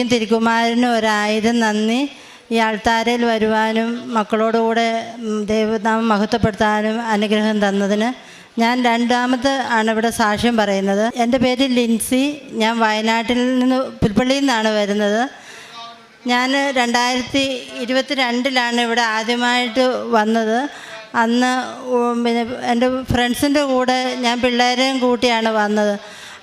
അമ്മയ്ക്കും തിരുക്കുമാരനും 1000 നന്ദി. ഈ ആൾത്താരയിൽ വരുവാനും മക്കളോടുകൂടെ ദൈവനാമം മഹത്വപ്പെടുത്താനും അനുഗ്രഹം തന്നതിന്. ഞാൻ രണ്ടാമത് ആണ് ഇവിടെ സാക്ഷ്യം പറയുന്നത്. എൻ്റെ പേര് ലിൻസി. ഞാൻ വയനാട്ടിൽ നിന്ന് പുൽപ്പള്ളിയിൽ നിന്നാണ് വരുന്നത്. ഞാൻ 2022 ഇവിടെ ആദ്യമായിട്ട് വന്നത്. അന്ന് പിന്നെ എൻ്റെ ഫ്രണ്ട്സിൻ്റെ കൂടെ ഞാൻ പിള്ളേരെയും കൂട്ടിയാണ് വന്നത്.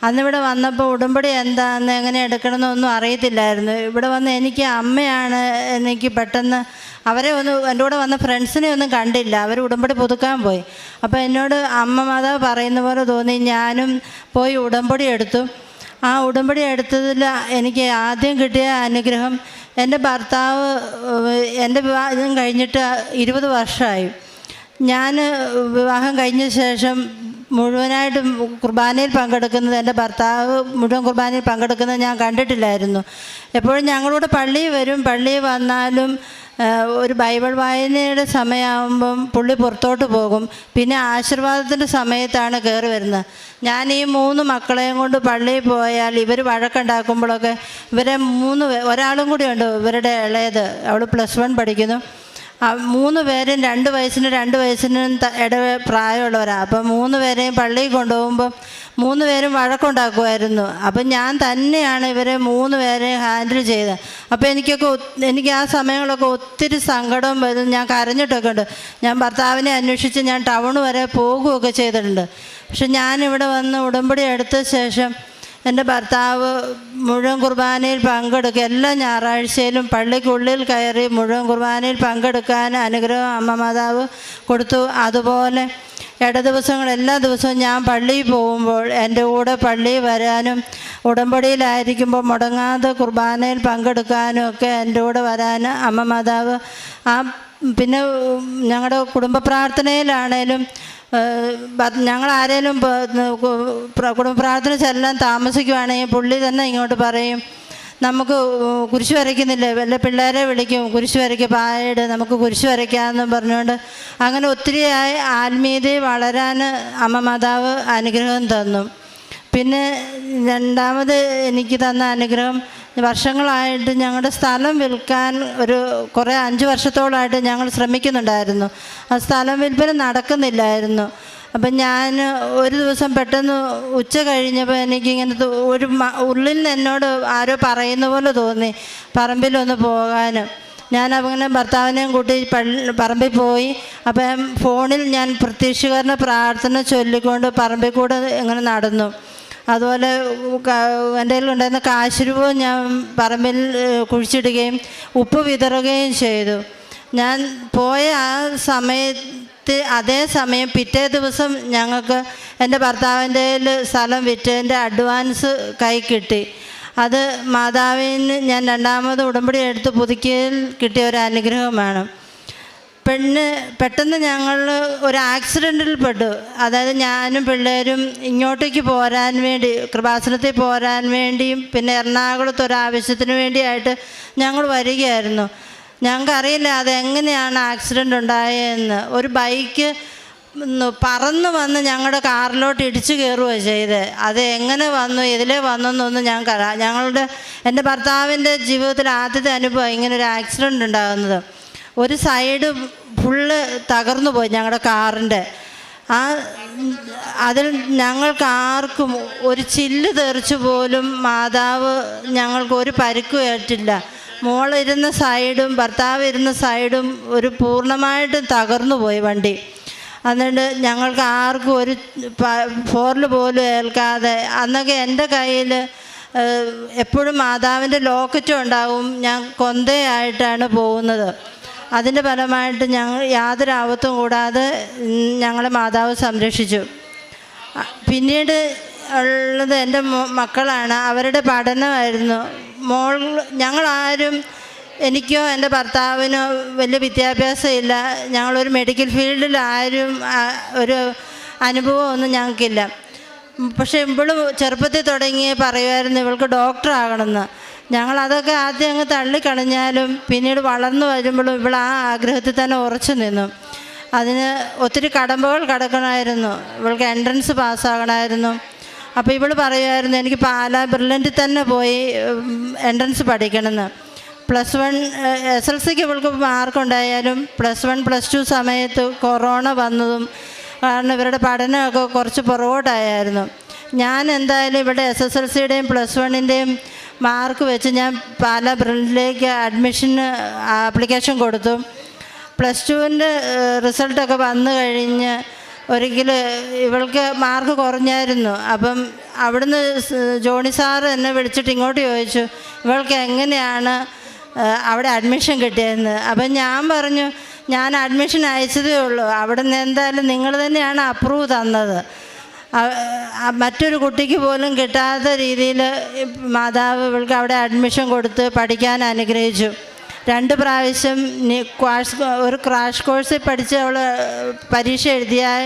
അന്നിവിടെ വന്നപ്പോൾ ഉടമ്പടി എന്താണെന്ന് എങ്ങനെ എടുക്കണമെന്നൊന്നും അറിയത്തില്ലായിരുന്നു. ഇവിടെ വന്ന് എനിക്ക് അമ്മയാണ്. എനിക്ക് പെട്ടെന്ന് അവരെ എൻ്റെ കൂടെ വന്ന ഫ്രണ്ട്സിനെ ഒന്നും കണ്ടില്ല. അവർ ഉടമ്പടി പുതുക്കാൻ പോയി. അപ്പോൾ എന്നോട് അമ്മ മാതാവ് പറയുന്ന പോലെ തോന്നി. ഞാനും പോയി ഉടമ്പടി എടുത്തു. ആ ഉടമ്പടി എടുത്തതിൽ എനിക്ക് ആദ്യം കിട്ടിയ അനുഗ്രഹം, എൻ്റെ ഭർത്താവ്, എൻ്റെ വിവാഹം കഴിഞ്ഞിട്ട് 20 വർഷമായി. ഞാൻ വിവാഹം കഴിഞ്ഞ ശേഷം മുഴുവനായിട്ടും കുർബാനയിൽ പങ്കെടുക്കുന്നത്, എൻ്റെ ഭർത്താവ് മുഴുവൻ കുർബാനയിൽ പങ്കെടുക്കുന്നത് ഞാൻ കണ്ടിട്ടില്ലായിരുന്നു. എപ്പോഴും ഞങ്ങളോട് പള്ളിയിൽ വരും. പള്ളിയിൽ വന്നാലും ഒരു ബൈബിൾ വായനയുടെ സമയമാകുമ്പം പുള്ളി പുറത്തോട്ട് പോകും. പിന്നെ ആശീർവാദത്തിൻ്റെ സമയത്താണ് കയറി വരുന്നത്. ഞാൻ ഈ 3 മക്കളെയും കൊണ്ട് പള്ളിയിൽ പോയാൽ ഇവർ വഴക്കുണ്ടാക്കുമ്പോഴൊക്കെ ഇവരെ 3 ഒരാളും കൂടി ഉണ്ട്, ഇവരുടെ ഇളയത്, അവൾ +1 പഠിക്കുന്നു. 3 പേരും 2 വയസ്സിനും പ്രായമുള്ളവരാണ്. അപ്പം 3 പേരെയും പള്ളിയിൽ കൊണ്ടുപോകുമ്പോൾ 3 പേരും വഴക്കുണ്ടാക്കുമായിരുന്നു. അപ്പം ഞാൻ തന്നെയാണ് ഇവരെ 3 പേരെയും ഹാൻഡിൽ ചെയ്തത്. അപ്പോൾ എനിക്ക് ആ സമയങ്ങളൊക്കെ ഒത്തിരി സങ്കടവും വരും. ഞാൻ കരഞ്ഞിട്ടൊക്കെ ഉണ്ട്. ഞാൻ ഭർത്താവിനെ അന്വേഷിച്ച് ഞാൻ ടൗൺ വരെ പോകുകയൊക്കെ ചെയ്തിട്ടുണ്ട്. പക്ഷെ ഞാനിവിടെ വന്ന് ഉടമ്പടി എടുത്ത ശേഷം എൻ്റെ ഭർത്താവ് മുഴുവൻ കുർബാനയിൽ പങ്കെടുക്കുക, എല്ലാ ഞായറാഴ്ചയിലും പള്ളിക്കുള്ളിൽ കയറി മുഴുവൻ കുർബാനയിൽ പങ്കെടുക്കാൻ അനുഗ്രഹം അമ്മ മാതാവ് കൊടുത്തു. അതുപോലെ ദിവസങ്ങൾ എല്ലാ ദിവസവും ഞാൻ പള്ളിയിൽ പോകുമ്പോൾ എൻ്റെ കൂടെ പള്ളിയിൽ വരാനും ഉടമ്പടിയിലായിരിക്കുമ്പോൾ മുടങ്ങാതെ കുർബാനയിൽ പങ്കെടുക്കാനും ഒക്കെ എൻ്റെ കൂടെ വരാൻ അമ്മ മാതാവ് പിന്നെ ഞങ്ങളുടെ കുടുംബ പ്രാർത്ഥനയിലാണേലും ഞങ്ങളാരേലും കുടുംബ പ്രാർത്ഥന ചെല്ലാൻ താമസിക്കുവാണെങ്കിൽ പുള്ളി തന്നെ ഇങ്ങോട്ട് പറയും, നമുക്ക് കുരിശ് വരയ്ക്കുന്നില്ലേ, വല്ല പിള്ളേരെ വിളിക്കും, കുരിശ് വരയ്ക്കുക, പായട് നമുക്ക് കുരിശ് വരയ്ക്കാമെന്ന് പറഞ്ഞുകൊണ്ട് അങ്ങനെ ഒത്തിരിയായി ആത്മീയതയിൽ വളരാൻ അമ്മ മാതാവ് അനുഗ്രഹം തന്നു. പിന്നെ രണ്ടാമത് എനിക്ക് തന്ന അനുഗ്രഹം, വർഷങ്ങളായിട്ട് ഞങ്ങളുടെ സ്ഥലം വിൽക്കാൻ കുറേ 5 വർഷത്തോളമായിട്ട് ഞങ്ങൾ ശ്രമിക്കുന്നുണ്ടായിരുന്നു. ആ സ്ഥലം വിൽപ്പന നടക്കുന്നില്ലായിരുന്നു. അപ്പം ഞാൻ ഒരു ദിവസം പെട്ടെന്ന് ഉച്ച കഴിഞ്ഞപ്പോൾ എനിക്കിങ്ങനെ ഉള്ളിൽ നിന്ന് എന്നോട് ആരോ പറയുന്ന പോലെ തോന്നി പറമ്പിലൊന്ന് പോകാൻ. ഞാൻ അങ്ങനെ ഭർത്താവിനെയും കൂട്ടി പറമ്പിൽ പോയി. അപ്പം ഫോണിൽ ഞാൻ പ്രത്യക്ഷീകരണ പ്രാർത്ഥന ചൊല്ലിക്കൊണ്ട് പറമ്പിൽ കൂടെ ഇങ്ങനെ നടന്നു. അതുപോലെ എൻ്റെ കയ്യിലുണ്ടായിരുന്ന കാശുരൂപവും ഞാൻ പറമ്പിൽ കുഴിച്ചിടുകയും ഉപ്പ് വിതറുകയും ചെയ്തു. ഞാൻ പോയ ആ സമയത്ത് അതേ സമയം പിറ്റേ ദിവസം ഞങ്ങൾക്ക് എൻ്റെ ഭർത്താവിൻ്റെ സ്ഥലം വിറ്റതിൻ്റെ അഡ്വാൻസ് കൈ കിട്ടി. അത് മാതാവിന് ഞാൻ രണ്ടാമത് ഉടമ്പടി എടുത്ത് പുതുക്കിയതിൽ കിട്ടിയ ഒരു അനുഗ്രഹമാണ്. പെട്ടെന്ന് ഞങ്ങൾ ഒരു ആക്സിഡൻറ്റിൽ പെട്ടു. അതായത് ഞാനും പിള്ളേരും ഇങ്ങോട്ടേക്ക് പോരാൻ വേണ്ടി, കൃപാസനത്തിൽ പോരാൻ വേണ്ടിയും പിന്നെ എറണാകുളത്ത് ഒരാവശ്യത്തിന് വേണ്ടിയായിട്ട് ഞങ്ങൾ വരികയായിരുന്നു. ഞങ്ങൾക്കറിയില്ല അതെങ്ങനെയാണ് ആക്സിഡൻ്റ് ഉണ്ടായതെന്ന്. ഒരു ബൈക്ക് പറന്ന് വന്ന് ഞങ്ങളുടെ കാറിലോട്ട് ഇടിച്ചു കയറുകയാണ് ചെയ്തത്. അത് എങ്ങനെ വന്നു, ഇതിലേ വന്നെന്നൊന്നും എൻ്റെ ഭർത്താവിൻ്റെ ജീവിതത്തിൽ ആദ്യത്തെ അനുഭവം ഇങ്ങനൊരു ആക്സിഡൻ്റ് ഉണ്ടാകുന്നത്. ഒരു സൈഡ് ഫുള്ള് തകർന്നു പോയി ഞങ്ങളുടെ കാറിൻ്റെ. അതിൽ ഞങ്ങൾക്ക് ആർക്കും ഒരു ചില്ല് തെറിച്ച് പോലും മാതാവ് ഞങ്ങൾക്ക് ഒരു പരിക്കും ഏറ്റില്ല. മോളിരുന്ന സൈഡും ഭർത്താവ് ഇരുന്ന സൈഡും പൂർണ്ണമായിട്ടും തകർന്നു പോയി വണ്ടി. എന്നിട്ട് ഞങ്ങൾക്ക് ആർക്കും ഒരു ഫോറിൽ പോലും ഏൽക്കാതെ. അന്നൊക്കെ എൻ്റെ കയ്യിൽ എപ്പോഴും മാതാവിൻ്റെ ലോക്കറ്റും ഉണ്ടാവും. ഞാൻ കൊന്തയായിട്ടാണ് പോകുന്നത്. അതിൻ്റെ ഫലമായിട്ട് ഞങ്ങൾ യാതൊരു ആപത്തും കൂടാതെ ഞങ്ങളെ മാതാവ് സംരക്ഷിച്ചു. പിന്നീട് ഉള്ളത് എൻ്റെ മക്കളാണ്. അവരുടെ പഠനമായിരുന്നു. ഞങ്ങളാരും, എനിക്കോ എൻ്റെ ഭർത്താവിനോ വലിയ വിദ്യാഭ്യാസം ഇല്ല. ഞങ്ങളൊരു മെഡിക്കൽ ഫീൽഡിൽ ആരും ഒരു അനുഭവമൊന്നും ഞങ്ങൾക്കില്ല. പക്ഷേ ഇവളും ചെറുപ്പത്തിൽ തുടങ്ങി പറയുമായിരുന്നു ഇവൾക്ക് ഡോക്ടറാകണമെന്ന്. ഞങ്ങളതൊക്കെ ആദ്യം അങ്ങ് തള്ളിക്കളഞ്ഞാലും പിന്നീട് വളർന്നു വരുമ്പോഴും ഇവൾ ആ ആഗ്രഹത്തിൽ തന്നെ ഉറച്ചു നിന്നു. അതിന് ഒത്തിരി കടമ്പകൾ കിടക്കണമായിരുന്നു. ഇവൾക്ക് എൻട്രൻസ് പാസ്സാകണമായിരുന്നു. അപ്പോൾ ഇവൾ പറയുമായിരുന്നു എനിക്ക് പാലാ ബ്രില്യൻറ്റിൽ തന്നെ പോയി എൻട്രൻസ് പഠിക്കണമെന്ന്. +1 SLCക്ക് ഇവൾക്ക് മാർക്കുണ്ടായാലും +1 +2 സമയത്ത് കൊറോണ വന്നതും കാരണം ഇവരുടെ പഠനമൊക്കെ കുറച്ച് പുറകോട്ടായിരുന്നു. ഞാൻ എന്തായാലും ഇവിടെ SSLCയുടെയും +1ൻ്റെയും മാർക്ക് വെച്ച് ഞാൻ പാലാ ബ്രില്യൻറ്റിലേക്ക് അഡ്മിഷന് ആപ്ലിക്കേഷൻ കൊടുത്തു. +2ൻ്റെ റിസൾട്ടൊക്കെ വന്നു കഴിഞ്ഞ് ഒരിക്കൽ ഇവൾക്ക് മാർക്ക് കുറഞ്ഞായിരുന്നു. അപ്പം അവിടുന്ന് ജോണി സാറ് എന്നെ വിളിച്ചിട്ട് ഇങ്ങോട്ട് ചോദിച്ചു ഇവൾക്ക് എങ്ങനെയാണ് അവിടെ അഡ്മിഷൻ കിട്ടിയതെന്ന്. അപ്പം ഞാൻ പറഞ്ഞു ഞാൻ അഡ്മിഷൻ അയച്ചതേ ഉള്ളൂ, അവിടെ നിന്ന് എന്തായാലും നിങ്ങൾ തന്നെയാണ് അപ്രൂവ് തന്നത്. മറ്റൊരു കുട്ടിക്ക് പോലും കിട്ടാത്ത രീതിയിൽ മാതാവ് ഇവൾക്ക് അവിടെ അഡ്മിഷൻ കൊടുത്ത് പഠിക്കാൻ അനുഗ്രഹിച്ചു. 2 പ്രാവശ്യം ഒരു ക്രാഷ് കോഴ്സിൽ പഠിച്ച് അവൾ പരീക്ഷ എഴുതിയാൽ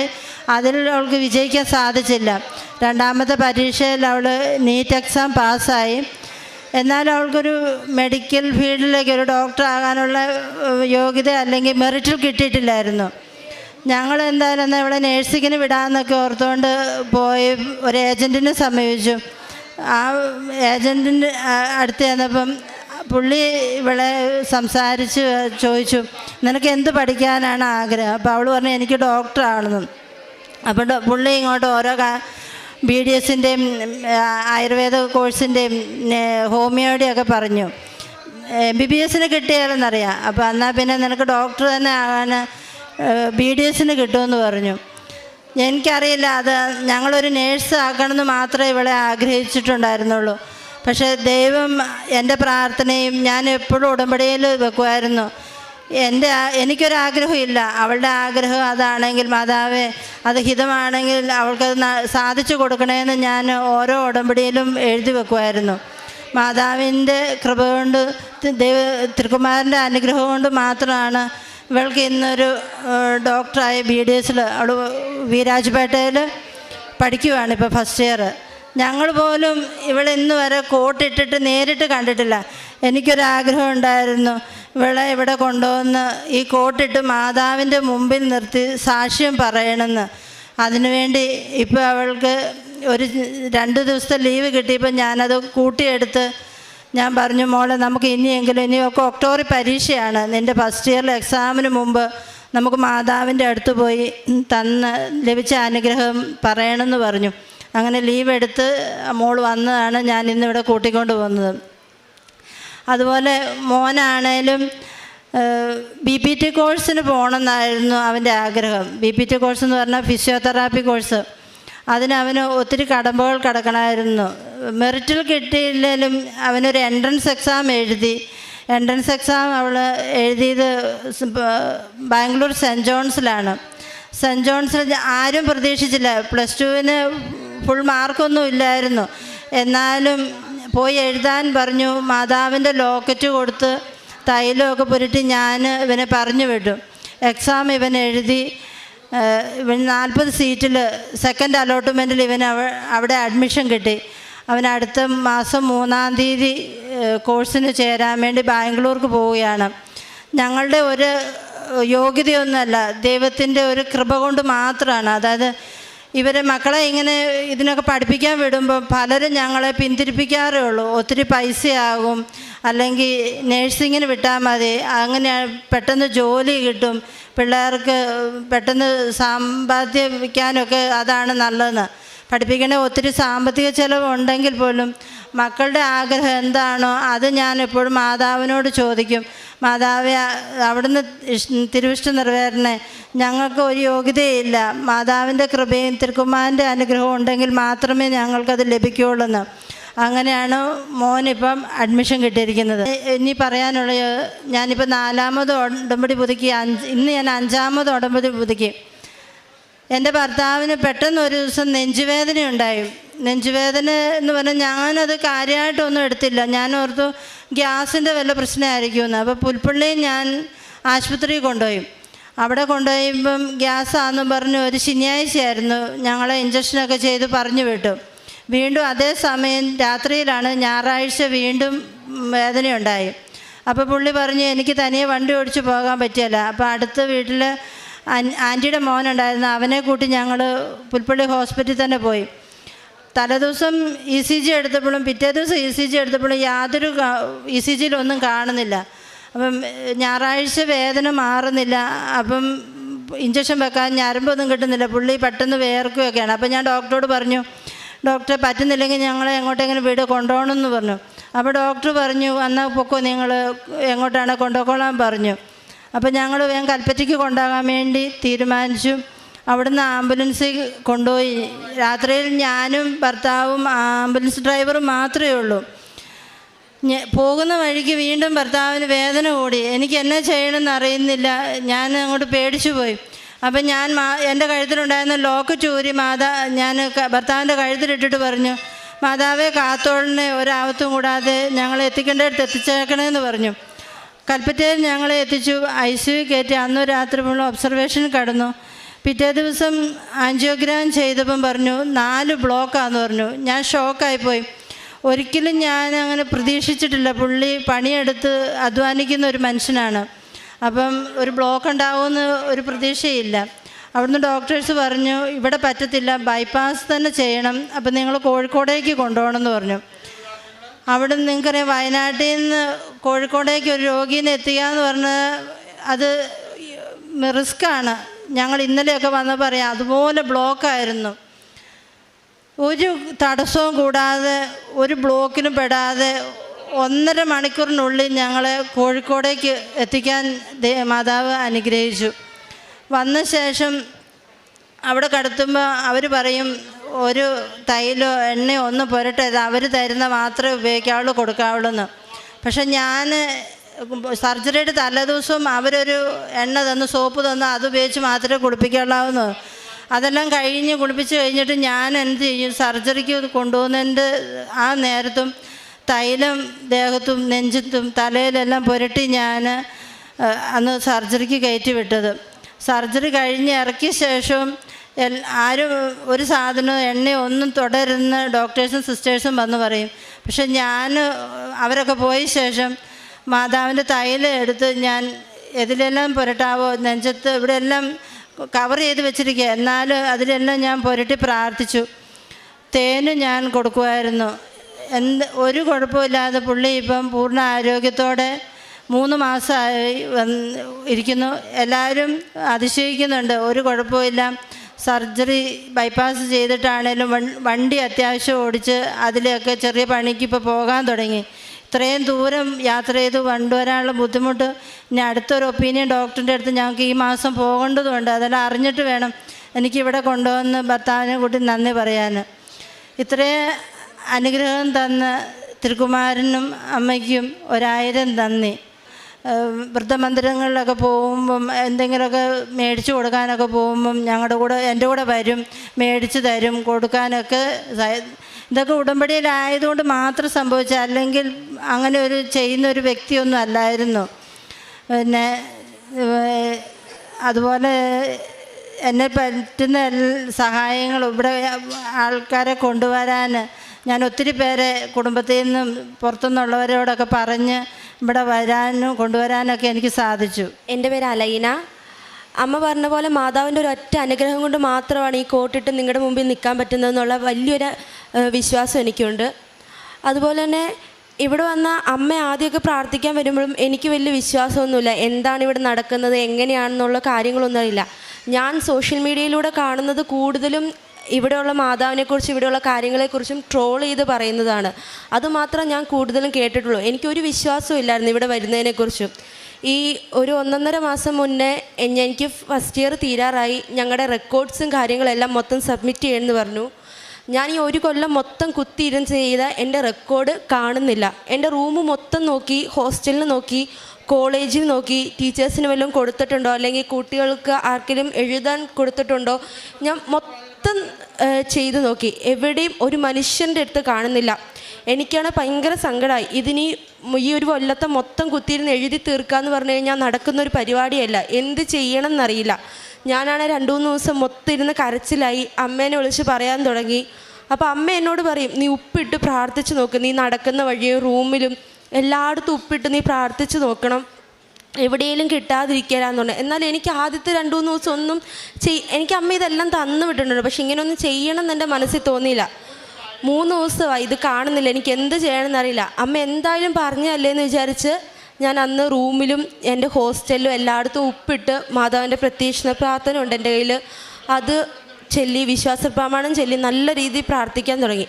അതിൽ അവൾക്ക് വിജയിക്കാൻ സാധിച്ചില്ല. 2ാമത്തെ പരീക്ഷയിൽ അവൾ നീറ്റ് എക്സാം പാസ്സായി. എന്നാൽ അവൾക്കൊരു മെഡിക്കൽ ഫീൽഡിലേക്ക് ഒരു ഡോക്ടർ ആകാനുള്ള യോഗ്യത അല്ലെങ്കിൽ മെറിറ്റിൽ കിട്ടിയിട്ടില്ലായിരുന്നു. ഞങ്ങൾ എന്തായാലും എന്നാൽ ഇവിടെ നേഴ്സിങ്ങിന് വിടാമെന്നൊക്കെ ഓർത്തുകൊണ്ട് പോയി ഒരു ഏജൻറ്റിനെ സമീപിച്ചു. ആ ഏജൻറ്റിൻ്റെ അടുത്ത് ചെന്നപ്പം പുള്ളി ഇവിടെ സംസാരിച്ച് ചോദിച്ചു നിനക്ക് എന്ത് പഠിക്കാനാണ് ആഗ്രഹം? അപ്പോൾ അവൾ പറഞ്ഞു എനിക്ക് ഡോക്ടറാണെന്നും. അപ്പോൾ പുള്ളി ഇങ്ങോട്ട് ഓരോ BDSൻ്റെയും ആയുർവേദ കോഴ്സിൻ്റെയും ഹോമിയോയുടെയൊക്കെ പറഞ്ഞു. MBBSന് കിട്ടിയാലെന്നറിയാം. അപ്പോൾ എന്നാൽ പിന്നെ നിനക്ക് ഡോക്ടർ തന്നെ ആകാൻ BDSന് കിട്ടുമെന്ന് പറഞ്ഞു. എനിക്കറിയില്ല, അത് ഞങ്ങളൊരു നേഴ്സ് ആക്കണമെന്ന് മാത്രമേ ഇവളെ ആഗ്രഹിച്ചിട്ടുണ്ടായിരുന്നുള്ളൂ. പക്ഷേ ദൈവം എൻ്റെ പ്രാർത്ഥനയും ഞാൻ എപ്പോഴും ഉടമ്പടിയിൽ വെക്കുമായിരുന്നു. എനിക്കൊരാഗ്രഹമില്ല, അവളുടെ ആഗ്രഹം അതാണെങ്കിൽ മാതാവേ അത് ഹിതമാണെങ്കിൽ അവൾക്കത് സാധിച്ചു കൊടുക്കണമെന്ന് ഞാൻ ഓരോ ഉടമ്പടിയിലും എഴുതി വെക്കുമായിരുന്നു. മാതാവിൻ്റെ കൃപ കൊണ്ട് തിരുക്കുമാരൻ്റെ അനുഗ്രഹം കൊണ്ട് മാത്രമാണ് ഇവൾക്ക് ഇന്നൊരു ഡോക്ടറായ BDSൽ അവൾ വീരാജ്പേട്ടയിൽ പഠിക്കുവാണ് ഇപ്പോൾ ഫസ്റ്റ് ഇയർ. ഞങ്ങൾ പോലും ഇവളെ ഇന്ന് വരെ കോട്ടിട്ടിട്ട് നേരിട്ട് കണ്ടിട്ടില്ല. എനിക്കൊരാഗ്രഹം ഉണ്ടായിരുന്നു ഇവളെ ഇവിടെ കൊണ്ടുവന്ന് ഈ കോട്ടിട്ട് മാതാവിൻ്റെ മുമ്പിൽ നിർത്തി സാക്ഷ്യം പറയണമെന്ന്. അതിനുവേണ്ടി ഇപ്പോൾ അവൾക്ക് ഒരു 2 ദിവസത്തെ ലീവ് കിട്ടിയപ്പോൾ ഞാനത് കൂട്ടിയെടുത്ത് ഞാൻ പറഞ്ഞു മോളെ നമുക്ക് ഇനിയൊക്കെ ഒക്ടോബറിൽ പരീക്ഷയാണ്, നിൻ്റെ ഫസ്റ്റ് ഇയറിൽ എക്സാമിന് മുമ്പ് നമുക്ക് മാതാവിൻ്റെ അടുത്ത് പോയി ലഭിച്ച അനുഗ്രഹം പറയണമെന്ന് പറഞ്ഞു. അങ്ങനെ ലീവ് എടുത്ത് മോൾ വന്നതാണ് ഞാൻ ഇന്നിവിടെ കൂട്ടിക്കൊണ്ട് പോകുന്നത്. അതുപോലെ മോനാണേലും BPT കോഴ്സിന് പോകണമെന്നായിരുന്നു അവൻ്റെ ആഗ്രഹം. BPT കോഴ്സ് എന്ന് പറഞ്ഞാൽ ഫിസിയോതെറാപ്പി കോഴ്സ്. അതിനവന് ഒത്തിരി കടമ്പകൾ കിടക്കണമായിരുന്നു. മെറിറ്റിൽ കിട്ടിയില്ലെങ്കിലും അവനൊരു എൻട്രൻസ് എക്സാം എഴുതി. എൻട്രൻസ് എക്സാം അവൾ എഴുതിയത് ബാംഗ്ലൂർ സെൻറ്റ് ജോൺസിലാണ്. സെൻറ്റ് ജോൺസിൽ ആരും പ്രതീക്ഷിച്ചില്ല. +2ന് ഫുൾ മാർക്കൊന്നും ഇല്ലായിരുന്നു. എന്നാലും പോയി എഴുതാൻ പറഞ്ഞു. മാതാവിൻ്റെ ലോക്കറ്റ് കൊടുത്ത് തൈലമൊക്കെ പുരട്ടി ഞാൻ ഇവനെ പറഞ്ഞു വിട്ടു. എക്സാം ഇവൻ എഴുതി. ഇവൻ 40 സീറ്റിൽ സെക്കൻഡ് അലോട്ട്മെൻറ്റിൽ ഇവൻ അവിടെ അഡ്മിഷൻ കിട്ടി. അവൻ അടുത്ത മാസം 3-ാം തീയതി കോഴ്സിന് ചേരാൻ വേണ്ടി ബാംഗ്ലൂർക്ക് പോവുകയാണ്. ഞങ്ങളുടെ ഒരു യോഗ്യതയൊന്നുമല്ല, ദൈവത്തിൻ്റെ ഒരു കൃപ കൊണ്ട് മാത്രമാണ്. അതായത് ഇവരെ മക്കളെ ഇങ്ങനെ ഇതിനൊക്കെ പഠിപ്പിക്കാൻ വിടുമ്പോൾ പലരും ഞങ്ങളെ പിന്തിരിപ്പിക്കാറേ ഉള്ളൂ. ഒത്തിരി പൈസയാകും, അല്ലെങ്കിൽ നേഴ്സിങ്ങിന് വിട്ടാൽ മതി, അങ്ങനെ പെട്ടെന്ന് ജോലി കിട്ടും, പിള്ളേർക്ക് പെട്ടെന്ന് സമ്പാദിക്കാനൊക്കെ അതാണ് നല്ലതെന്ന്. പഠിപ്പിക്കണേ ഒത്തിരി സാമ്പത്തിക ചിലവുണ്ടെങ്കിൽ പോലും മക്കളുടെ ആഗ്രഹം എന്താണോ അത് ഞാൻ എപ്പോഴും മാതാവിനോട് ചോദിക്കും. മാതാവേ അവിടുന്ന് തിരുവിഷ്ടം നിറവേറണേ, ഞങ്ങൾക്ക് ഒരു യോഗ്യതയില്ല, മാതാവിൻ്റെ കൃപയും തിരുക്കുമാരൻ്റെ അനുഗ്രഹവും ഉണ്ടെങ്കിൽ മാത്രമേ ഞങ്ങൾക്കത് ലഭിക്കുകയുള്ളൂ. അങ്ങനെയാണ് മോനിപ്പം അഡ്മിഷൻ കിട്ടിയിരിക്കുന്നത്. ഇനി പറയാനുള്ള, ഞാനിപ്പോൾ 4ാമത് ഉടമ്പടി പുതുക്കി, ഇന്ന് ഞാൻ 5ാമത് ഉടമ്പടി പുതുക്കി. എൻ്റെ ഭർത്താവിന് പെട്ടെന്ന് ഒരു ദിവസം നെഞ്ചുവേദനയുണ്ടായി. നെഞ്ചുവേദന എന്ന് പറഞ്ഞാൽ ഞാനത് കാര്യമായിട്ടൊന്നും എടുത്തില്ല. ഞാൻ ഓർത്തു ഗ്യാസിൻ്റെ വല്ല പ്രശ്നമായിരിക്കുമെന്ന്. അപ്പോൾ പുൽപ്പള്ളി ഞാൻ ആശുപത്രിയിൽ കൊണ്ടുപോയി. അവിടെ കൊണ്ടുപോയപ്പം ഗ്യാസാണെന്നും പറഞ്ഞ് ഒരു ശനിയാഴ്ചയായിരുന്നു. ഞങ്ങളെ ഇഞ്ചക്ഷനൊക്കെ ചെയ്ത് പറഞ്ഞു വിട്ടു. വീണ്ടും അതേ സമയം രാത്രിയിലാണ്, ഞായറാഴ്ച വീണ്ടും വേദനയുണ്ടായി. അപ്പോൾ പുള്ളി പറഞ്ഞു എനിക്ക് തനിയെ വണ്ടി ഓടിച്ച് പോകാൻ പറ്റിയല്ല. അപ്പോൾ അടുത്ത വീട്ടിൽ ആൻറ്റിയുടെ മോനുണ്ടായിരുന്നു, അവനെ കൂട്ടി ഞങ്ങൾ പുൽപ്പള്ളി ഹോസ്പിറ്റലിൽ തന്നെ പോയി. തലേദിവസം ECG എടുത്തപ്പോഴും പിറ്റേ ദിവസം ECG എടുത്തപ്പോഴും യാതൊരു ECGയിലൊന്നും കാണുന്നില്ല. അപ്പം ഞായറാഴ്ച വേദന മാറുന്നില്ല. അപ്പം ഇഞ്ചക്ഷൻ വെക്കാൻ ഞരമ്പൊന്നും കിട്ടുന്നില്ല. പുള്ളി പെട്ടെന്ന് വേർക്കുകയൊക്കെയാണ്. അപ്പം ഞാൻ ഡോക്ടറോട് പറഞ്ഞു, ഡോക്ടറെ പറ്റുന്നില്ലെങ്കിൽ ഞങ്ങളെ എങ്ങോട്ടെങ്കിലും വീട് കൊണ്ടുപോകണമെന്ന് പറഞ്ഞു. അപ്പോൾ ഡോക്ടർ പറഞ്ഞു, എന്നാൽ പൊക്കോ, നിങ്ങൾ എങ്ങോട്ടാണ് കൊണ്ടുപോയിക്കോളാൻ പറഞ്ഞു. അപ്പോൾ ഞങ്ങൾ വേഗം കൽപ്പറ്റയ്ക്ക് കൊണ്ടുപോകാൻ വേണ്ടി തീരുമാനിച്ചു. അവിടുന്ന് ആംബുലൻസിൽ കൊണ്ടുപോയി. രാത്രിയിൽ ഞാനും ഭർത്താവും ആംബുലൻസ് ഡ്രൈവറും മാത്രമേ ഉള്ളൂ. പോകുന്ന വഴിക്ക് വീണ്ടും ഭർത്താവിന് വേദന കൂടി. എനിക്ക് എന്നാ ചെയ്യണമെന്ന് അറിയുന്നില്ല. ഞാൻ അങ്ങോട്ട് പേടിച്ചു പോയി. അപ്പം ഞാൻ എൻ്റെ കഴുത്തിലുണ്ടായിരുന്ന ലോക്ക് ചൂരി ഞാൻ ഭർത്താവിൻ്റെ കഴുത്തിലിട്ടിട്ട് പറഞ്ഞു, മാതാവേ കാത്തോളിനെ ഒരാപത്തും കൂടാതെ ഞങ്ങളെ എത്തിക്കേണ്ടടുത്ത് എത്തിച്ചേക്കണമെന്ന് പറഞ്ഞു. കൽപ്പറ്റയിൽ ഞങ്ങളെ എത്തിച്ചു. ICU കയറ്റി. അന്ന് രാത്രി മുഴുവൻ ഒബ്സർവേഷൻ കടന്നു. പിറ്റേ ദിവസം ആൻജിയോഗ്രാം ചെയ്തപ്പം പറഞ്ഞു 4 ബ്ലോക്കാന്ന് പറഞ്ഞു. ഞാൻ ഷോക്കായിപ്പോയി. ഒരിക്കലും ഞാൻ അങ്ങനെ പ്രതീക്ഷിച്ചിട്ടില്ല. പുള്ളി പണിയെടുത്ത് അധ്വാനിക്കുന്ന ഒരു മനുഷ്യനാണ്. അപ്പം ഒരു ബ്ലോക്ക് ഉണ്ടാവുമെന്ന് ഒരു പ്രതീക്ഷയില്ല. അവിടുന്ന് ഡോക്ടേഴ്സ് പറഞ്ഞു, ഇവിടെ പറ്റത്തില്ല, ബൈപ്പാസ് തന്നെ ചെയ്യണം, അപ്പം നിങ്ങൾ കോഴിക്കോടേക്ക് കൊണ്ടുപോകണമെന്ന് പറഞ്ഞു. അവിടെ നിങ്ങൾക്കറിയാം, വയനാട്ടിൽ നിന്ന് കോഴിക്കോടേക്ക് ഒരു രോഗീനെ എത്തിക്കുക എന്ന് പറഞ്ഞാൽ അത് റിസ്ക്കാണ്. ഞങ്ങൾ ഇന്നലെയൊക്കെ വന്നപ്പോൾ പറയാം, അതുപോലെ ബ്ലോക്കായിരുന്നു. ഒരു തടസ്സവും കൂടാതെ ഒരു ബ്ലോക്കിലും പെടാതെ 1.5 മണിക്കൂറിനുള്ളിൽ ഞങ്ങളെ കോഴിക്കോടേക്ക് എത്തിക്കാൻ മാതാവ് അനുഗ്രഹിച്ചു. വന്ന ശേഷം അവിടെ കടത്തുമ്പോൾ അവർ പറയും, ഒരു തൈലോ എണ്ണയോ ഒന്നും പുരട്ടരുത്, അവർ തരുന്ന മാത്രമേ ഉപയോഗിക്കാവുള്ളൂ, കൊടുക്കാവുള്ളൂ എന്ന്. പക്ഷെ ഞാൻ സർജറിയുടെ തലേദിവസവും അവരൊരു എണ്ണ തന്നു, സോപ്പ് തന്നു, അത് ഉപയോഗിച്ച് മാത്രമേ കുളിപ്പിക്കാവുള്ളൂ. അതെല്ലാം കഴിഞ്ഞ് കുളിപ്പിച്ച് കഴിഞ്ഞിട്ട് ഞാൻ എന്ത് ചെയ്യും, സർജറിക്ക് കൊണ്ടുപോകുന്നതിൻ്റെ ആ നേരത്തും തൈലം ദേഹത്തും നെഞ്ചത്തും തലയിലെല്ലാം പുരട്ടി ഞാൻ അന്ന് സർജറിക്ക് കയറ്റി വിട്ടത്. സർജറി കഴിഞ്ഞ് ഇറക്കിയ ശേഷം ആരും ഒരു സാധനവും എണ്ണയോ ഒന്നും തുടരുന്ന ഡോക്ടേഴ്സും സിസ്റ്റേഴ്സും വന്ന് പറയും. പക്ഷെ ഞാൻ അവരൊക്കെ പോയ ശേഷം മാതാവിൻ്റെ തൈലം എടുത്ത് ഞാൻ എതിലെല്ലാം പുരട്ടാവോ, നെഞ്ചത്ത് ഇവിടെയെല്ലാം കവർ ചെയ്ത് വെച്ചിരിക്കുക, എന്നാലും അതിലെല്ലാം ഞാൻ പുരട്ടി പ്രാർത്ഥിച്ചു. തേന് ഞാൻ കൊടുക്കുമായിരുന്നു. ഒരു കുഴപ്പമില്ലാതെ പുള്ളി ഇപ്പം പൂർണ്ണ ആരോഗ്യത്തോടെ 3 മാസമായി ഇരിക്കുന്നു. എല്ലാവരും അതിശയിക്കുന്നുണ്ട്, ഒരു കുഴപ്പമില്ല. സർജറി ബൈപ്പാസ് ചെയ്തിട്ടാണേലും വണ്ടി അത്യാവശ്യം ഓടിച്ച് അതിലൊക്കെ ചെറിയ പണിക്ക് ഇപ്പോൾ പോകാൻ തുടങ്ങി. ഇത്രയും ദൂരം യാത്ര ചെയ്ത് കൊണ്ടുവരാനുള്ള ബുദ്ധിമുട്ട്. ഇനി അടുത്തൊരു ഒപ്പീനിയൻ ഡോക്ടറിൻ്റെ അടുത്ത് ഞങ്ങൾക്ക് ഈ മാസം പോകേണ്ടതുണ്ട്. അതെല്ലാം അറിഞ്ഞിട്ട് വേണം എനിക്കിവിടെ കൊണ്ടുവന്ന് ഭർത്താവിനെ കൂട്ടി നന്ദി പറയാൻ. ഇത്രയും അനുഗ്രഹം തന്ന തിരുക്കുമാരനും അമ്മയ്ക്കും 1000 നന്ദി. വൃദ്ധമന്ദിരങ്ങളിലൊക്കെ പോകുമ്പം എന്തെങ്കിലുമൊക്കെ മേടിച്ചു കൊടുക്കാനൊക്കെ പോകുമ്പം എൻ്റെ കൂടെ വരും, മേടിച്ച് തരും, കൊടുക്കാനൊക്കെ. ഇതൊക്കെ ഉടമ്പടിയിലായതുകൊണ്ട് മാത്രം സംഭവിച്ച, അല്ലെങ്കിൽ അങ്ങനെ ഒരു ചെയ്യുന്നൊരു വ്യക്തിയൊന്നും അല്ലായിരുന്നു. പിന്നെ അതുപോലെ എന്നെ പറ്റുന്ന സഹായങ്ങൾ ഇവിടെ ആൾക്കാരെ കൊണ്ടുവരാൻ ഞാൻ ഒത്തിരി പേരെ കുടുംബത്തിൽ നിന്നും പുറത്തുനിന്നുള്ളവരോടൊക്കെ പറഞ്ഞ് ഇവിടെ വരാനും കൊണ്ടുവരാനൊക്കെ എനിക്ക് സാധിച്ചു. എൻ്റെ പേര് അലൈന. അമ്മ പറഞ്ഞ പോലെ മാതാവിൻ്റെ ഒരു ഒറ്റ അനുഗ്രഹം കൊണ്ട് മാത്രമാണ് ഈ കോട്ടിട്ട് നിങ്ങളുടെ മുമ്പിൽ നിൽക്കാൻ പറ്റുന്നതെന്നുള്ള വലിയൊരു വിശ്വാസം എനിക്കുണ്ട്. അതുപോലെ തന്നെ ഇവിടെ വന്ന അമ്മ ആദ്യമൊക്കെ പ്രാർത്ഥിക്കാൻ വരുമ്പോഴും എനിക്ക് വലിയ വിശ്വാസമൊന്നുമില്ല, എന്താണ് ഇവിടെ നടക്കുന്നത്, എങ്ങനെയാണെന്നുള്ള കാര്യങ്ങളൊന്നും അറിയില്ല. ഞാൻ സോഷ്യൽ മീഡിയയിലൂടെ കാണുന്നത് കൂടുതലും ഇവിടെയുള്ള മാതാവിനെക്കുറിച്ചും ഇവിടെയുള്ള കാര്യങ്ങളെക്കുറിച്ചും ട്രോൾ ചെയ്ത് പറയുന്നതാണ്. അതുമാത്രം ഞാൻ കൂടുതലും കേട്ടിട്ടുള്ളൂ. എനിക്കൊരു വിശ്വാസവും ഇല്ലായിരുന്നു ഇവിടെ വരുന്നതിനെക്കുറിച്ചും. ഈ ഒരു 1.5 മാസം മുന്നേ എനിക്ക് ഫസ്റ്റ് ഇയർ തീരാറായി. ഞങ്ങളുടെ റെക്കോർഡ്സും കാര്യങ്ങളെല്ലാം മൊത്തം സബ്മിറ്റ് ചെയ്യുമെന്ന് പറഞ്ഞു. ഞാൻ ഈ 1 കൊല്ലം മൊത്തം കുത്തിയിരുന്ന് ചെയ്ത എൻ്റെ റെക്കോർഡ് കാണുന്നില്ല. എൻ്റെ റൂം മൊത്തം നോക്കി, ഹോസ്റ്റലിൽ നോക്കി, കോളേജിൽ നോക്കി, ടീച്ചേഴ്സിന് വല്ലതും കൊടുത്തിട്ടുണ്ടോ, അല്ലെങ്കിൽ കുട്ടികൾക്ക് ആർക്കെങ്കിലും എഴുതാൻ കൊടുത്തിട്ടുണ്ടോ, ഞാൻ മൊത്തം ചെയ്തു നോക്കി. എവിടെയും ഒരു മനുഷ്യൻ്റെ അടുത്ത് കാണുന്നില്ല. എനിക്കാണ് ഭയങ്കര സങ്കടമായി. ഈ ഒരു കൊല്ലത്തെ മൊത്തം കുത്തിയിരുന്ന് എഴുതി തീർക്കാമെന്ന് പറഞ്ഞു കഴിഞ്ഞാൽ നടക്കുന്നൊരു പരിപാടിയല്ല. എന്ത് ചെയ്യണം എന്നറിയില്ല. ഞാനാണ് 2-3 ദിവസം മൊത്തം ഇരുന്ന് കരച്ചിലായി. അമ്മേനെ വിളിച്ച് പറയാൻ തുടങ്ങി. അപ്പോൾ അമ്മ എന്നോട് പറയും, നീ ഉപ്പിട്ട് പ്രാർത്ഥിച്ച് നോക്ക്, നീ നടക്കുന്ന വഴിയും റൂമിലും എല്ലായിടത്തും ഉപ്പിട്ട് നീ പ്രാർത്ഥിച്ച് നോക്കണം, എവിടെയെങ്കിലും കിട്ടാതിരിക്കാമെന്നുണ്ട്. എന്നാൽ എനിക്ക് ആദ്യത്തെ 2-3 ദിവസം ഒന്നും എനിക്ക് അമ്മ ഇതെല്ലാം തന്നു വിട്ടിട്ടുണ്ട്, പക്ഷെ ഇങ്ങനെയൊന്നും ചെയ്യണം എന്ന് എൻ്റെ മനസ്സിൽ തോന്നിയില്ല. 3 ദിവസമായി ഇത് കാണുന്നില്ല, എനിക്ക് എന്ത് ചെയ്യണമെന്നറിയില്ല. അമ്മ എന്തായാലും പറഞ്ഞല്ലേ വിചാരിച്ച് ഞാൻ അന്ന് റൂമിലും എൻ്റെ ഹോസ്റ്റലിലും എല്ലായിടത്തും ഉപ്പിട്ട് മാതാവിൻ്റെ പ്രത്യക്ഷ പ്രാർത്ഥന ഉണ്ട് എൻ്റെ കയ്യിൽ, അത് ചൊല്ലി വിശ്വാസ പ്രമാണം ചൊല്ലി നല്ല രീതിയിൽ പ്രാർത്ഥിക്കാൻ തുടങ്ങി.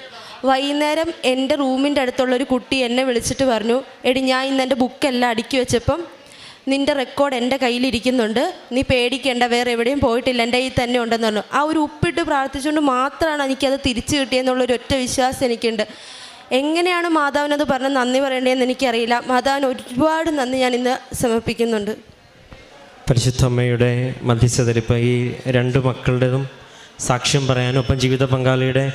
വൈകുന്നേരം എൻ്റെ റൂമിൻ്റെ അടുത്തുള്ളൊരു കുട്ടി എന്നെ വിളിച്ചിട്ട് പറഞ്ഞു, എടി ഞാൻ ഇന്ന് എൻ്റെ ബുക്കെല്ലാം അടുക്കി വെച്ചപ്പം നിൻ്റെ റെക്കോർഡ് എൻ്റെ കയ്യിലിരിക്കുന്നുണ്ട്, നീ പേടിക്കേണ്ട, വേറെ എവിടെയും പോയിട്ടില്ല, എൻ്റെ കയ്യിൽ തന്നെ ഉണ്ടെന്ന് പറഞ്ഞു. ആ ഒരു ഉപ്പിട്ട് പ്രാർത്ഥിച്ചുകൊണ്ട് മാത്രമാണ് എനിക്കത് തിരിച്ചു കിട്ടിയെന്നുള്ളൊരു ഒറ്റ വിശ്വാസം എനിക്കുണ്ട്. എങ്ങനെയാണ് മാതാവിനത് പറഞ്ഞ് നന്ദി പറയേണ്ടതെന്ന് എനിക്കറിയില്ല. മാതാവിന് ഒരുപാട് നന്ദി ഞാൻ ഇന്ന് സമർപ്പിക്കുന്നുണ്ട്. പരിശുദ്ധ അമ്മയുടെ മധ്യസ്ഥതയിൽ ഇപ്പോൾ ഈ 2 മക്കളുടേതും സാക്ഷ്യം പറയാനും ഒപ്പം ജീവിത പങ്കാളിയുടെ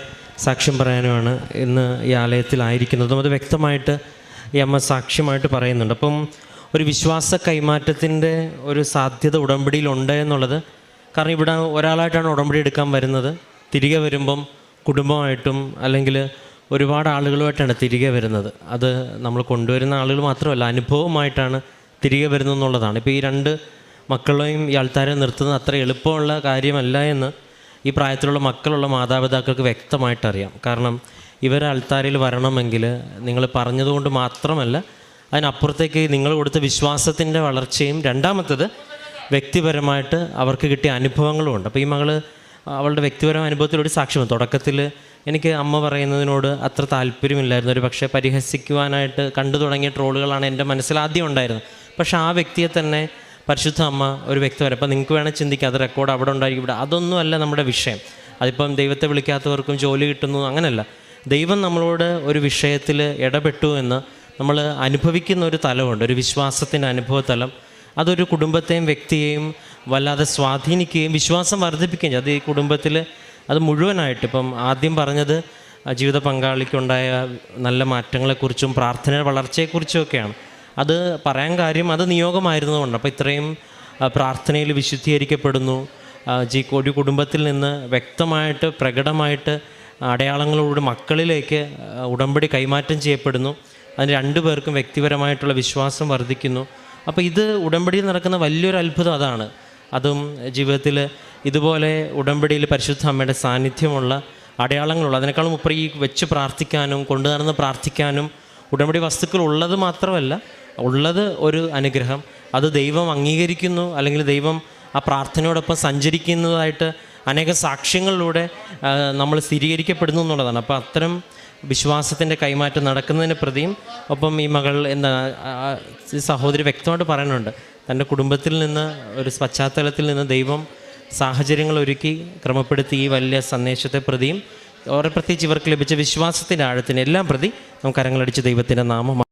സാക്ഷ്യം പറയാനുമാണ് ഇന്ന് ഈ ആലയത്തിലായിരിക്കുന്നതും. അത് വ്യക്തമായിട്ട് ഈ അമ്മ സാക്ഷ്യമായിട്ട് പറയുന്നുണ്ട്. അപ്പം ഒരു വിശ്വാസ കൈമാറ്റത്തിൻ്റെ ഒരു സാധ്യത ഉടമ്പടിയിലുണ്ട് എന്നുള്ളത്, കാരണം ഇവിടെ ഒരാളായിട്ടാണ് ഉടമ്പടി എടുക്കാൻ വരുന്നത്. തിരികെ വരുമ്പം കുടുംബമായിട്ടും അല്ലെങ്കിൽ ഒരുപാട് ആളുകളുമായിട്ടാണ് തിരികെ വരുന്നത്. അത് നമ്മൾ കൊണ്ടുവരുന്ന ആളുകൾ മാത്രമല്ല, അനുഭവമായിട്ടാണ് തിരികെ വരുന്നതെന്നുള്ളതാണ്. ഇപ്പോൾ ഈ 2 മക്കളെയും ഈ ആൾക്കാരെ നിർത്തുന്നത് അത്ര എളുപ്പമുള്ള കാര്യമല്ല എന്ന് ഈ പ്രായത്തിലുള്ള മക്കളുള്ള മാതാപിതാക്കൾക്ക് വ്യക്തമായിട്ടറിയാം. കാരണം ഇവർ ആൾത്താരയിൽ വരണമെങ്കിൽ നിങ്ങൾ പറഞ്ഞതുകൊണ്ട് മാത്രമല്ല, അതിനപ്പുറത്തേക്ക് നിങ്ങൾ കൊടുത്ത വിശ്വാസത്തിൻ്റെ വളർച്ചയും, രണ്ടാമത്തത് വ്യക്തിപരമായിട്ട് അവർക്ക് കിട്ടിയ അനുഭവങ്ങളും ഉണ്ട്. അപ്പോൾ ഈ മകൾ അവളുടെ വ്യക്തിപരമായ അനുഭവത്തിലൊരു സാക്ഷ്യമാണ്. തുടക്കത്തിൽ എനിക്ക് അമ്മ പറയുന്നതിനോട് അത്ര താല്പര്യമില്ലായിരുന്നു, ഒരു പക്ഷേ പരിഹസിക്കുവാനായിട്ട് കണ്ടു തുടങ്ങിയ ട്രോളുകളാണ് എൻ്റെ മനസ്സിൽ ആദ്യം ഉണ്ടായിരുന്നത്. പക്ഷേ ആ വ്യക്തിയെ തന്നെ പരിശുദ്ധ അമ്മ ഒരു വ്യക്തി വരെ, അപ്പോൾ നിങ്ങൾക്ക് വേണേൽ ചിന്തിക്കാം അത് റെക്കോർഡ് അവിടെ ഉണ്ടായിരിക്കും, ഇവിടെ അതൊന്നുമല്ല നമ്മുടെ വിഷയം. അതിപ്പം ദൈവത്തെ വിളിക്കാത്തവർക്കും ജോലി കിട്ടുന്നു അങ്ങനെയല്ല. ദൈവം നമ്മളോട് ഒരു വിഷയത്തിൽ ഇടപെട്ടു എന്ന് നമ്മൾ അനുഭവിക്കുന്ന ഒരു തലമുണ്ട്, ഒരു വിശ്വാസത്തിൻ്റെ അനുഭവ തലം. അതൊരു കുടുംബത്തെയും വ്യക്തിയെയും വല്ലാതെ സ്വാധീനിക്കുകയും വിശ്വാസം വർദ്ധിപ്പിക്കുകയും ചെയ്യും. അത് ഈ കുടുംബത്തിൽ അത് മുഴുവനായിട്ട്, ഇപ്പം ആദ്യം പറഞ്ഞത് ജീവിത പങ്കാളിക്കുണ്ടായ നല്ല മാറ്റങ്ങളെക്കുറിച്ചും പ്രാർത്ഥനയുടെ വളർച്ചയെക്കുറിച്ചും ഒക്കെയാണ്. അത് പറയാൻ കാര്യം അത് നിയോഗമായിരുന്നതുകൊണ്ട്. അപ്പോൾ ഇത്രയും പ്രാർത്ഥനയിൽ വിശുദ്ധീകരിക്കപ്പെടുന്നു. ഒരു കുടുംബത്തിൽ നിന്ന് വ്യക്തമായിട്ട് പ്രകടമായിട്ട് അടയാളങ്ങളോട് മക്കളിലേക്ക് ഉടമ്പടി കൈമാറ്റം ചെയ്യപ്പെടുന്നു. അതിന് 2 പേർക്കും വ്യക്തിപരമായിട്ടുള്ള വിശ്വാസം വർദ്ധിക്കുന്നു. അപ്പോൾ ഇത് ഉടമ്പടിയിൽ നടക്കുന്ന വലിയൊരു അത്ഭുതം അതാണ്. അതും ജീവിതത്തിൽ ഇതുപോലെ ഉടമ്പടിയിൽ പരിശുദ്ധ അമ്മയുടെ സാന്നിധ്യമുള്ള അടയാളങ്ങളുള്ള, അതിനേക്കാളും മുപ്പർ ഈ വെച്ച് പ്രാർത്ഥിക്കാനും കൊണ്ടു നടന്ന് പ്രാർത്ഥിക്കാനും ഉടമ്പടി വസ്തുക്കൾ ഉള്ളത് മാത്രമല്ല, ഉള്ളത് ഒരു അനുഗ്രഹം. അത് ദൈവം അംഗീകരിക്കുന്നു, അല്ലെങ്കിൽ ദൈവം ആ പ്രാർത്ഥനയോടൊപ്പം സഞ്ചരിക്കുന്നതായിട്ട് അനേക സാക്ഷ്യങ്ങളിലൂടെ നമ്മൾ സ്ഥിരീകരിക്കപ്പെടുന്നു എന്നുള്ളതാണ്. അപ്പോൾ അത്തരം വിശ്വാസത്തിൻ്റെ കൈമാറ്റം നടക്കുന്നതിന് പ്രതിയും ഒപ്പം ഈ മകൾ എന്താ സഹോദരി വ്യക്തമായിട്ട് പറയുന്നുണ്ട്, തൻ്റെ കുടുംബത്തിൽ നിന്ന് ഒരു പശ്ചാത്തലത്തിൽ നിന്ന് ദൈവം സാഹചര്യങ്ങൾ ഒരുക്കി ക്രമപ്പെടുത്തി ഈ വലിയ സന്ദേശത്തെ പ്രതിയും പ്രത്യേകിച്ച് ഇവർക്ക് ലഭിച്ച വിശ്വാസത്തിൻ്റെ ആഴത്തിന് എല്ലാം പ്രതി നമുക്ക് കരങ്ങളടിച്ച് ദൈവത്തിൻ്റെ നാമം